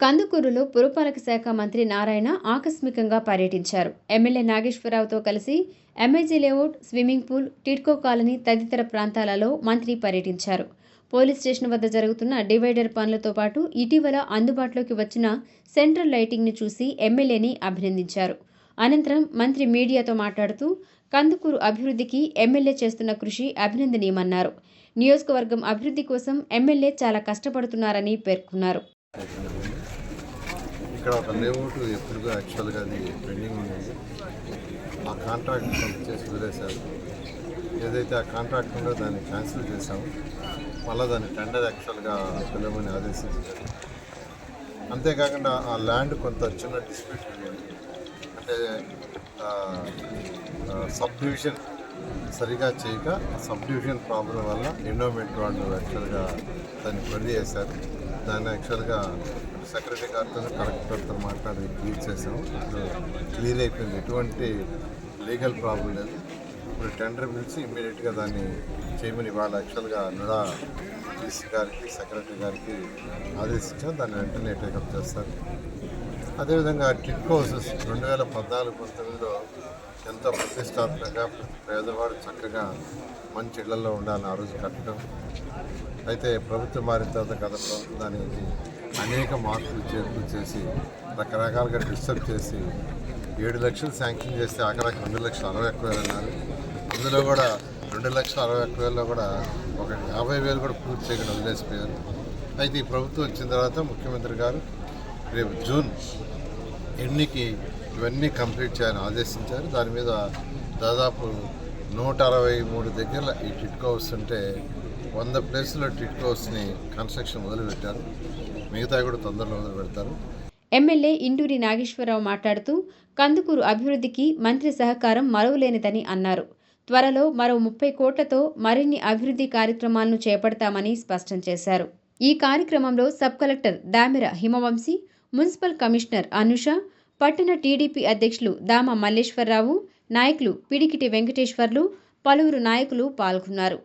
కందుకూరులో పురపాలక శాఖ మంత్రి నారాయణ ఆకస్మికంగా పర్యటించారు. ఎమ్మెల్యే నాగేశ్వరరావుతో కలిసి MIG layout, swimming pool, TIDCO colony తదితర ప్రాంతాలలో మంత్రి పర్యటించారు. పోలీస్ స్టేషన్ వద్ద జరుగుతున్న డివైడర్ పనులతో పాటు ఇటీవల అందుబాటులోకి వచ్చిన సెంట్రల్ లైటింగ్ను చూసి ఎమ్మెల్యేని అభినందించారు. అనంతరం మంత్రి మీడియాతో మాట్లాడుతూ కందుకూరు అభివృద్ధికి ఎమ్మెల్యే చేస్తున్న కృషి అభినందనీయమన్నారు. నియోజకవర్గం అభివృద్ధి కోసం ఎమ్మెల్యే చాలా కష్టపడుతున్నారని పేర్కొన్నారు. ఇక్కడ ఒక లేఅవుట్ ఎప్పుడుగా యాక్చువల్గా అది పెండింగ్ ఉండేది. ఆ కాంట్రాక్ట్ చేసి వదిలేశారు. ఏదైతే ఆ కాంట్రాక్ట్ ఉందో దాన్ని క్యాన్సిల్ చేశాము. మళ్ళీ దాన్ని టెండర్ యాక్చువల్గా పిలవమని ఆదేశించారు. అంతేకాకుండా ఆ ల్యాండ్ కొంత చిన్న డిస్ప్యూట్ ఉండేది. అంటే సబ్ డివిజన్ సరిగా చేయక సబ్ డివిజన్ ప్రాబ్లం వల్ల ఎండోమెంట్ వాళ్ళు యాక్చువల్గా దాన్ని క్వరీ చేశారు. దాన్ని యాక్చువల్గా సెక్రటరీ గారితో కలెక్టర్తో మాట్లాడి క్లియర్ చేసాము. ఇప్పుడు క్లియర్ అయిపోయింది. ఎటువంటి లీగల్ ప్రాబ్లం లేదు. ఇప్పుడు టెండర్ పిలిచి ఇమ్మీడియట్గా దాన్ని చేయమని వాళ్ళు యాక్చువల్గా నుడా డీసీ గారికి సెక్రటరీ గారికి ఆదేశించాం. దాన్ని వెంటనే టేకప్ చేస్తారు. అదేవిధంగా టిడ్కో హౌసెస్ 2014-19లో ఎంతో ప్రతిష్టాత్మకంగా పేదవాడు చక్కగా మంచి ఇళ్లలో ఉండాలని ఆ రోజు కట్టడం. అయితే ప్రభుత్వం మారిన తర్వాత గత ప్రభుత్వం దానికి అనేక మార్పులు చేర్పులు చేసి రకరకాలుగా డిస్టర్బ్ చేసి 7 లక్షలు శాంక్షన్ చేస్తే ఆఖరికి 2,61,000 అన్నారు. ఇందులో కూడా 2,61,000లో కూడా ఒక 50,000 కూడా పూర్తి చేయకుండా వదిలేసిపోయారు. అయితే ఈ ప్రభుత్వం వచ్చిన తర్వాత ముఖ్యమంత్రి గారు రేపు జూన్ ఎన్నికి ఇవన్నీ కంప్లీట్ చేయాలని ఆదేశించారు. దాని మీద దాదాపు 163 దగ్గర ఈ టిడ్కో హౌస్ ఉంటే 100 ప్లేసుల్లో టిడ్కో హౌస్ని కన్స్ట్రక్షన్ మొదలుపెట్టారు. మిగతా కూడా తొందరలో మొదలు పెడతారు. ఎమ్మెల్యే ఇంటూరి నాగేశ్వరరావు మాట్లాడుతూ కందుకూరు అభివృద్ధికి మంత్రి సహకారం మరువలేనిదని అన్నారు. త్వరలో మరో 30 కోట్లతో మరిన్ని అభివృద్ధి కార్యక్రమాలను చేపడతామని స్పష్టం చేశారు. ఈ కార్యక్రమంలో sub collector Damera Himavamshi, municipal commissioner Anusha, పట్టణ టీడీపీ అధ్యక్షులు దామ మల్లేశ్వరరావు, నాయకులు పిడికిటి వెంకటేశ్వర్లు, పలువురు నాయకులు పాల్గొన్నారు.